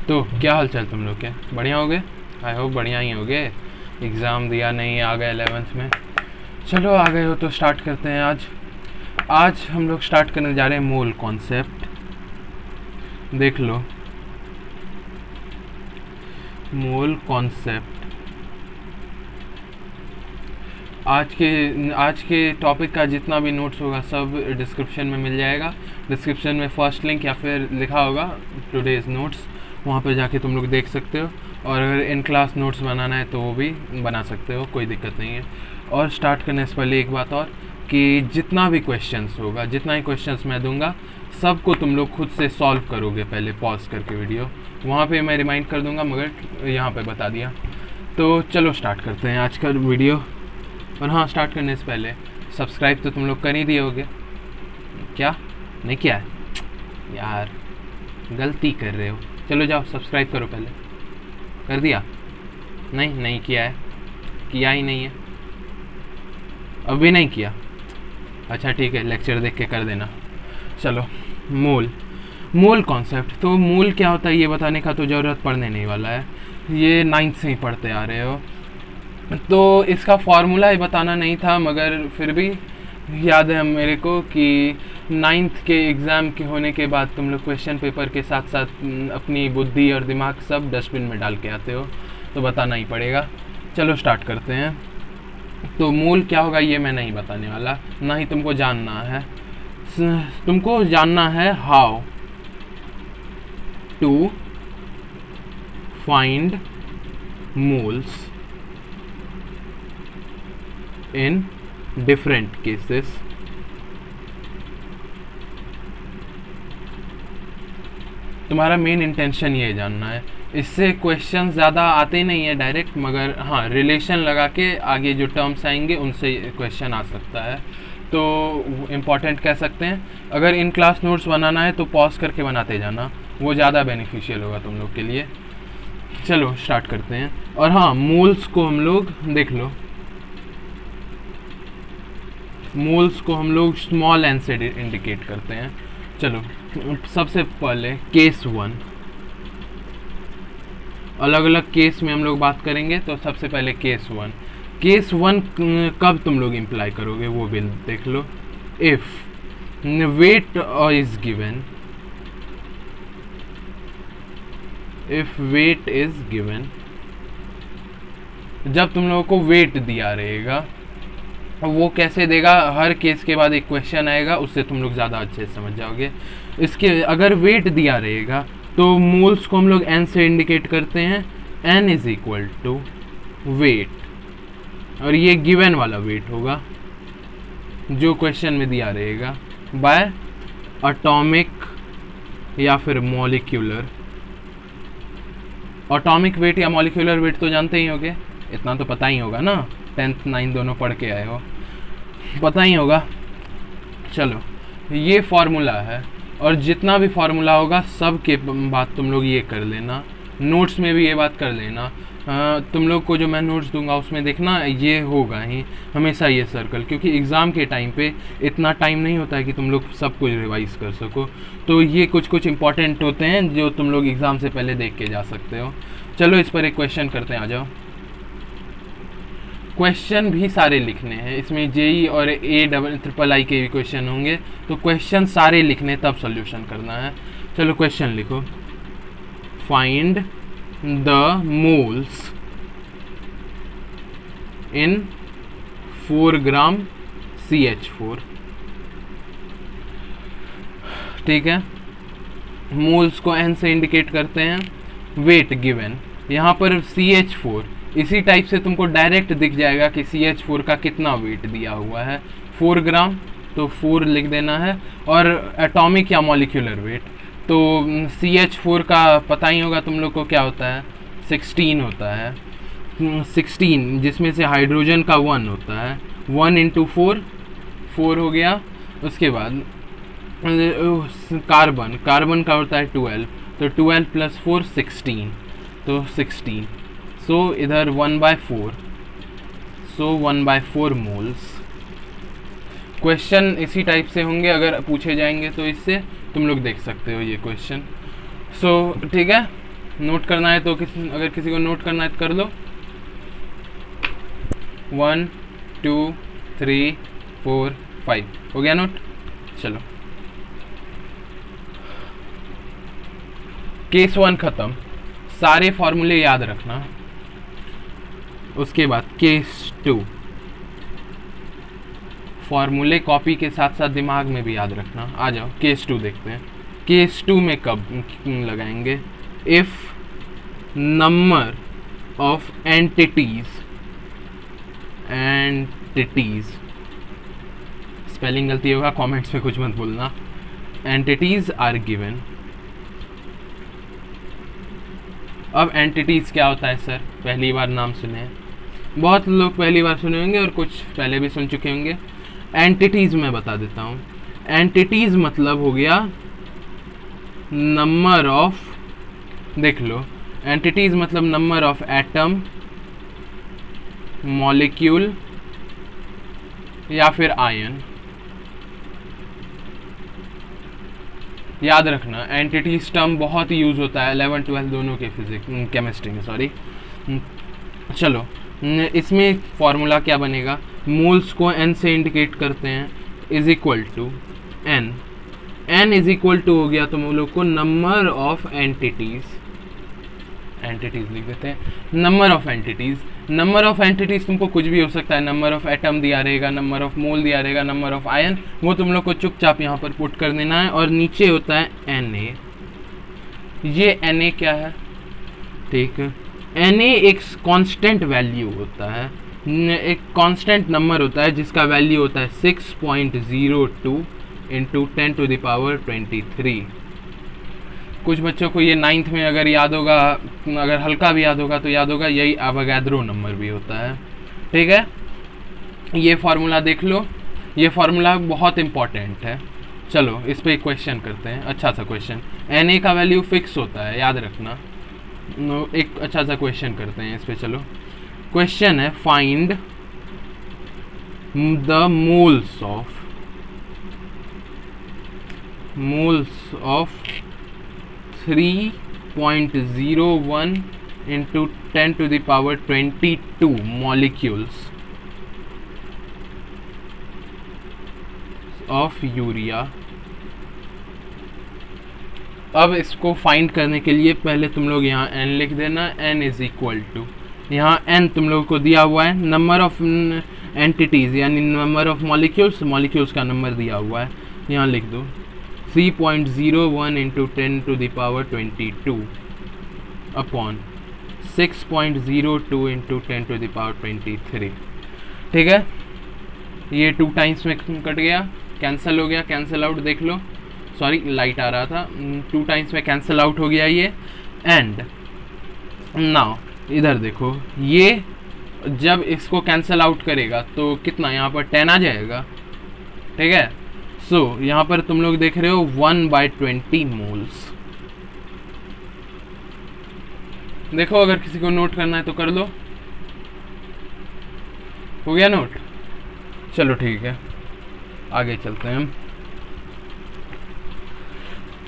तो क्या हाल चाल तुम लोग के? बढ़िया हो गए? आई होप बढ़िया ही हो गए। एग्ज़ाम दिया नहीं, आ गए 11th में। चलो आ गए हो तो स्टार्ट करते हैं। आज हम लोग स्टार्ट करने जा रहे हैं मोल कॉन्सेप्ट। देख लो, मोल कॉन्सेप्ट आज के टॉपिक का जितना भी नोट्स होगा सब डिस्क्रिप्शन में मिल जाएगा। डिस्क्रिप्शन में फर्स्ट लिंक या फिर लिखा होगा टुडेज़ नोट्स, वहाँ पर जाके तुम लोग देख सकते हो। और अगर इन क्लास नोट्स बनाना है तो वो भी बना सकते हो, कोई दिक्कत नहीं है। और स्टार्ट करने से पहले एक बात और, कि जितना भी क्वेश्चंस होगा, जितना ही क्वेश्चंस मैं दूंगा, सबको तुम लोग खुद से सॉल्व करोगे। पहले पॉज करके वीडियो, वहाँ पे मैं रिमाइंड कर दूंगा, मगर यहाँ पे बता दिया। तो चलो स्टार्ट करते हैं आज का वीडियो। और हाँ, स्टार्ट करने से पहले सब्सक्राइब तो तुम लोग कर ही दिए होगे। क्या नहीं किया है? यार गलती कर रहे हो। चलो जाओ सब्सक्राइब करो। पहले कर दिया? नहीं किया है, किया ही नहीं है, अभी नहीं किया। अच्छा ठीक है, लेक्चर देख के कर देना। चलो, मोल कॉन्सेप्ट। तो मोल क्या होता है ये बताने का तो ज़रूरत पड़ने नहीं वाला है, ये 9th से ही पढ़ते आ रहे हो। तो इसका फॉर्मूला ही बताना नहीं था, मगर फिर भी याद है मेरे को कि 9th के एग्ज़ाम के होने के बाद तुम लोग क्वेश्चन पेपर के साथ साथ अपनी बुद्धि और दिमाग सब डस्टबिन में डाल के आते हो, तो बताना ही पड़ेगा। चलो स्टार्ट करते हैं। तो मूल क्या होगा ये मैं नहीं बताने वाला, ना ही तुमको जानना है। तुमको जानना है how to find moles in different cases. तुम्हारा मेन इंटेंशन ये जानना है। इससे क्वेश्चन ज़्यादा आते नहीं है डायरेक्ट, मगर हाँ रिलेशन लगा के आगे जो टर्म्स आएंगे उनसे क्वेश्चन आ सकता है, तो इम्पॉर्टेंट कह सकते हैं। अगर इन क्लास नोट्स बनाना है तो पॉज करके बनाते जाना, वो ज़्यादा बेनिफिशियल होगा तुम लोग के लिए। चलो स्टार्ट करते हैं। और हाँ, मोल्स को हम लोग देख लो, मोल्स को हम लोग स्मॉल एन से इंडिकेट करते हैं। चलो सबसे पहले केस 1, अलग अलग केस में हम लोग बात करेंगे। तो सबसे पहले केस 1 कब तुम लोग इम्प्लाई करोगे वो भी देख लो। If weight is given, if weight is given, जब तुम लोगों को वेट दिया रहेगा, वो कैसे देगा, हर केस के बाद एक क्वेश्चन आएगा, उससे तुम लोग ज़्यादा अच्छे से समझ जाओगे। इसके अगर वेट दिया रहेगा तो मोल्स को हम लोग एन से इंडिकेट करते हैं। N is equal to weight, और ये गिवन वाला वेट होगा जो क्वेश्चन में दिया रहेगा, बाय एटॉमिक या फिर मॉलिक्यूलर। एटॉमिक वेट या मॉलिक्यूलर वेट तो जानते ही होगे, इतना तो पता ही होगा ना, 10th 9th दोनों पढ़ के आए हो, पता ही होगा। चलो ये फार्मूला है, और जितना भी फार्मूला होगा सब के बात तुम लोग ये कर लेना, नोट्स में भी ये बात कर लेना। तुम लोग को जो मैं नोट्स दूंगा उसमें देखना ये होगा ही हमेशा ये सर्कल, क्योंकि एग्ज़ाम के टाइम पे इतना टाइम नहीं होता है कि तुम लोग सब कुछ रिवाइज कर सको। तो ये कुछ इंपॉर्टेंट होते हैं जो तुम लोग एग्ज़ाम से पहले देख के जा सकते हो। चलो इस पर एक क्वेश्चन करते हैं, आ जाओ। क्वेश्चन भी सारे लिखने हैं इसमें, जेई और AIII के भी क्वेश्चन होंगे, तो क्वेश्चन सारे लिखने तब सॉल्यूशन करना है। चलो क्वेश्चन लिखो। Find the moles in 4 gram CH4। ठीक है, मोल्स को N से इंडिकेट करते हैं, वेट गिवन, यहाँ पर CH4 इसी टाइप से तुमको डायरेक्ट दिख जाएगा कि CH4 का कितना वेट दिया हुआ है, 4 ग्राम, तो 4 लिख देना है। और एटॉमिक या मॉलिक्यूलर वेट, तो CH4 का पता ही होगा तुम लोग को क्या होता है, 16 होता है। 16 जिसमें से हाइड्रोजन का 1 होता है, 1 इंटू 4 हो गया। उसके बाद कार्बन का होता है 12, तो 12 प्लस 4 16, तो 16। सो इधर 1/4, सो 1/4 मोल्स। क्वेश्चन इसी टाइप से होंगे, अगर पूछे जाएंगे तो इससे तुम लोग देख सकते हो ये क्वेश्चन। सो ठीक है, नोट करना है तो अगर किसी को नोट करना है तो कर लो। 1 2 3 4 5 हो गया नोट। चलो केस 1 खत्म, सारे फॉर्मूले याद रखना। उसके बाद केस 2, फॉर्मूले कॉपी के साथ साथ दिमाग में भी याद रखना। आ जाओ केस 2 देखते हैं। केस 2 में कब लगाएंगे? If number of entities spelling गलती होगा, कमेंट्स में कुछ मत बोलना। Entities are given. अब एंटिटीज क्या होता है सर? पहली बार नाम सुने हैं, बहुत लोग पहली बार सुने होंगे और कुछ पहले भी सुन चुके होंगे। एंटिटीज मैं बता देता हूँ। एंटिटीज मतलब हो गया नंबर ऑफ, देख लो, एंटिटीज मतलब नंबर ऑफ एटम, मॉलिक्यूल या फिर आयन। याद रखना एंटिटीज टर्म बहुत यूज होता है 11 12 दोनों के फिजिक्स केमिस्ट्री में, सॉरी। चलो इसमें फॉर्मूला क्या बनेगा? मोल्स को n से इंडिकेट करते हैं, is equal to n। n is equal to हो गया तुम लोग को नंबर ऑफ एंटिटीज लिख देते हैं। नंबर ऑफ एंटिटीज तुमको कुछ भी हो सकता है। नंबर ऑफ एटम दिया रहेगा, नंबर ऑफ मोल दिया रहेगा, नंबर ऑफ आयन, वो तुम लोग को चुपचाप यहाँ पर पुट कर देना है। और नीचे होता है Na। ये Na क्या है? ठीक है, Na एक कांस्टेंट वैल्यू होता है, एक कांस्टेंट नंबर होता है जिसका वैल्यू होता है 6.02 इंटू 10 टू द पावर 23। कुछ बच्चों को ये 9th में अगर याद होगा, अगर हल्का भी याद होगा तो याद होगा, यही एवोगाड्रो नंबर भी होता है। ठीक है, ये फार्मूला देख लो, ये फार्मूला बहुत इंपॉर्टेंट है। चलो इस पे एक क्वेश्चन करते हैं, अच्छा सा क्वेश्चन। Na का वैल्यू फिक्स होता है, याद रखना। एक अच्छा सा क्वेश्चन करते हैं इस पे। चलो क्वेश्चन है, find the moles of 3.01 into 10 to the power 22 molecules of urea. अब इसको फाइंड करने के लिए पहले तुम लोग यहाँ n लिख देना। n इज इक्वल टू, यहाँ n तुम लोगों को दिया हुआ है नंबर ऑफ एंटिटीज यानी नंबर ऑफ मॉलिक्यूल्स का नंबर दिया हुआ है, यहाँ लिख दो 3.01 into 10 to the power 22 upon 6.02 into 10 to the power 23। ठीक है, ये 2 टाइम्स में कट गया, कैंसिल हो गया, कैंसिल आउट देख लो, सॉरी लाइट आ रहा था, 2 टाइम्स में कैंसिल आउट हो गया ये। एंड नाउ इधर देखो, ये जब इसको कैंसिल आउट करेगा तो कितना यहाँ पर 10 आ जाएगा। ठीक है, सो यहाँ पर तुम लोग देख रहे हो 1/20 मोल्स। देखो अगर किसी को नोट करना है तो कर लो। हो गया नोट? चलो ठीक है, आगे चलते हैं हम।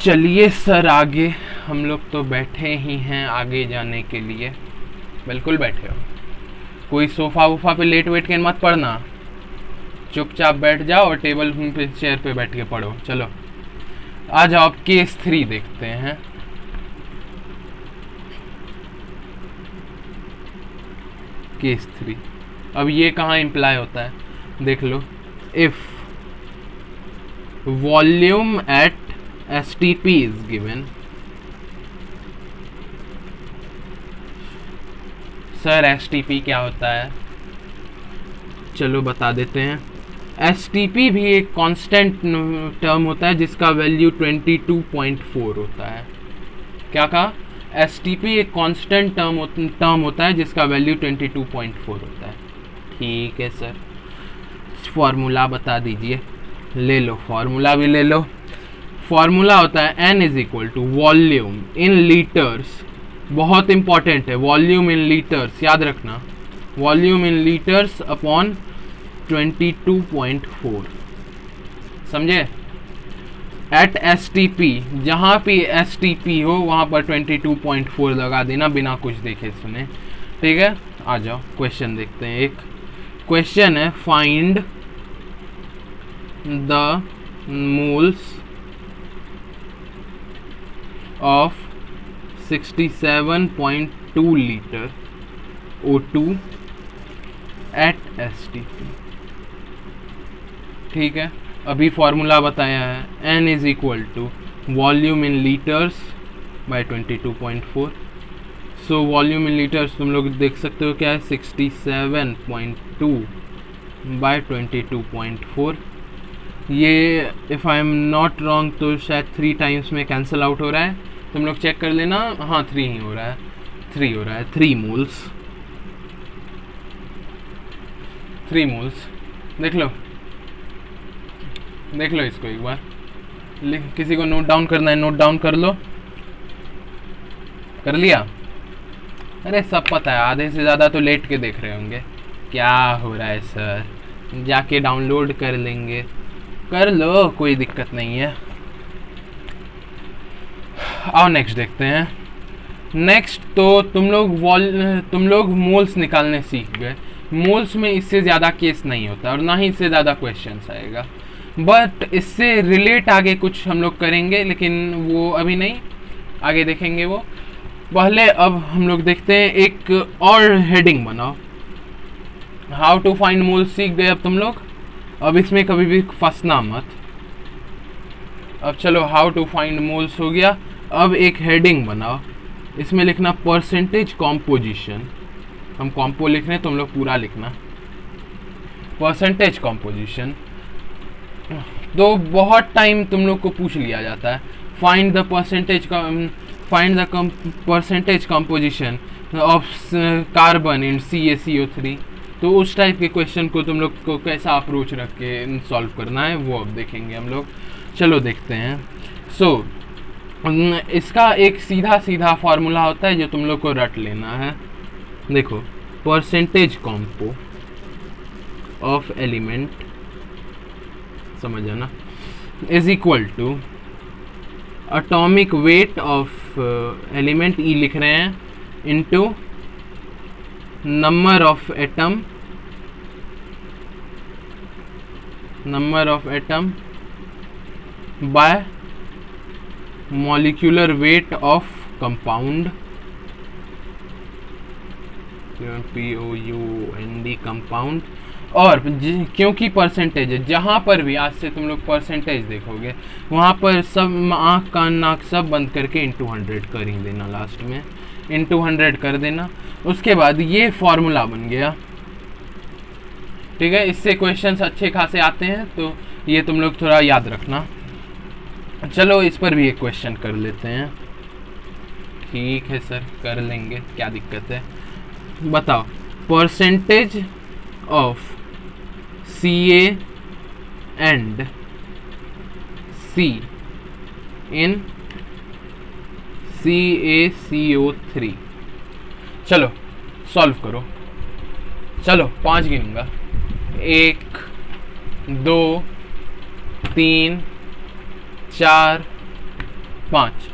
चलिए सर आगे, हम लोग तो बैठे ही हैं आगे जाने के लिए। बिल्कुल बैठे हो, कोई सोफा वोफा पे लेट वेट के मत पढ़ना, चुपचाप बैठ जाओ और टेबल पे चेयर पे बैठ के पढ़ो। चलो आ जाओ, अब केस 3 देखते हैं। केस 3, अब ये कहाँ इम्प्लाई होता है देख लो। If volume at STP is given. Sir STP क्या होता है? चलो बता देते हैं। STP भी एक कांस्टेंट टर्म होता है जिसका वैल्यू 22.4 होता है। क्या कहा? STP एक कांस्टेंट टर्म होता है जिसका वैल्यू 22.4 होता है। ठीक है सर, फॉर्मूला बता दीजिए। ले लो, फॉर्मूला भी ले लो। फॉर्मूला होता है N is equal to volume in litres, बहुत इंपॉर्टेंट है, वॉल्यूम इन लीटर्स, याद रखना, वॉल्यूम इन लीटर्स अपॉन 22.4। समझे? एट STP, जहाँ पे STP हो वहाँ पर 22.4 लगा देना बिना कुछ देखे सुने, ठीक है। आ जाओ क्वेश्चन देखते हैं। एक क्वेश्चन है, find the moles of 67.2 litre O2 एट STP, ठीक है। अभी फॉर्मूला बताया है, N is equal to volume in litres by 22.4। So volume in litres तुम लोग देख सकते हो क्या है, 67.2 बाय 22.4। ये if I am not wrong तो शायद 3 टाइम्स में कैंसिल आउट हो रहा है, तुम लोग चेक कर लेना। हाँ 3 ही हो रहा है, 3 हो रहा है, 3 मोल्स, 3 मोल्स। देख लो इसको एक बार, किसी को नोट डाउन करना है नोट डाउन कर लो। कर लिया? अरे सब पता है, आधे से ज़्यादा तो लेट के देख रहे होंगे। क्या हो रहा है सर, जाके डाउनलोड कर लेंगे, कर लो, कोई दिक्कत नहीं है। आओ नेक्स्ट देखते हैं। नेक्स्ट तो तुम लोग मोल्स निकालने सीख गए। मोल्स में इससे ज़्यादा केस नहीं होता और ना ही इससे ज़्यादा क्वेश्चंस आएगा, बट इससे रिलेट आगे कुछ हम लोग करेंगे, लेकिन वो अभी नहीं, आगे देखेंगे वो। पहले अब हम लोग देखते हैं, एक और हेडिंग बनाओ। हाउ टू फाइंड मोल्स सीख गए अब तुम लोग, अब इसमें कभी भी फंसना मत। अब चलो हाउ टू फाइंड मोल्स हो गया। अब एक हेडिंग बनाओ, इसमें लिखना परसेंटेज कॉम्पोजिशन। हम कॉम्पो लिख रहे हैं, तुम लोग पूरा लिखना परसेंटेज कॉम्पोजिशन। तो बहुत टाइम तुम लोग को पूछ लिया जाता है, find the percentage composition of carbon in CaCO3। तो उस टाइप के क्वेश्चन को तुम लोग को कैसा अप्रोच रख के सॉल्व करना है वो अब देखेंगे हम लोग। चलो देखते हैं। सो इसका एक सीधा फार्मूला होता है जो तुम लोग को रट लेना है। देखो, परसेंटेज कॉम्पो ऑफ एलिमेंट, समझ आना, is equal to atomic weight of element, E लिख रहे हैं, into number of atom by molecular weight of compound, POUND compound. और क्योंकि परसेंटेज है, जहाँ पर भी आज से तुम लोग परसेंटेज देखोगे वहाँ पर सब आँख कान नाक सब बंद करके इंटू 100 कर ही देना, लास्ट में इंटू 100 कर देना। उसके बाद ये फॉर्मूला बन गया, ठीक है। इससे क्वेश्चंस अच्छे खासे आते हैं, तो ये तुम लोग थोड़ा याद रखना। चलो इस पर भी एक क्वेश्चन कर लेते हैं। ठीक है सर, कर लेंगे, क्या दिक्कत है, बताओ। Percentage of Ca and C in CaCO3। चलो सॉल्व करो, चलो 5 गिनूंगा, 1 2 3 4 5।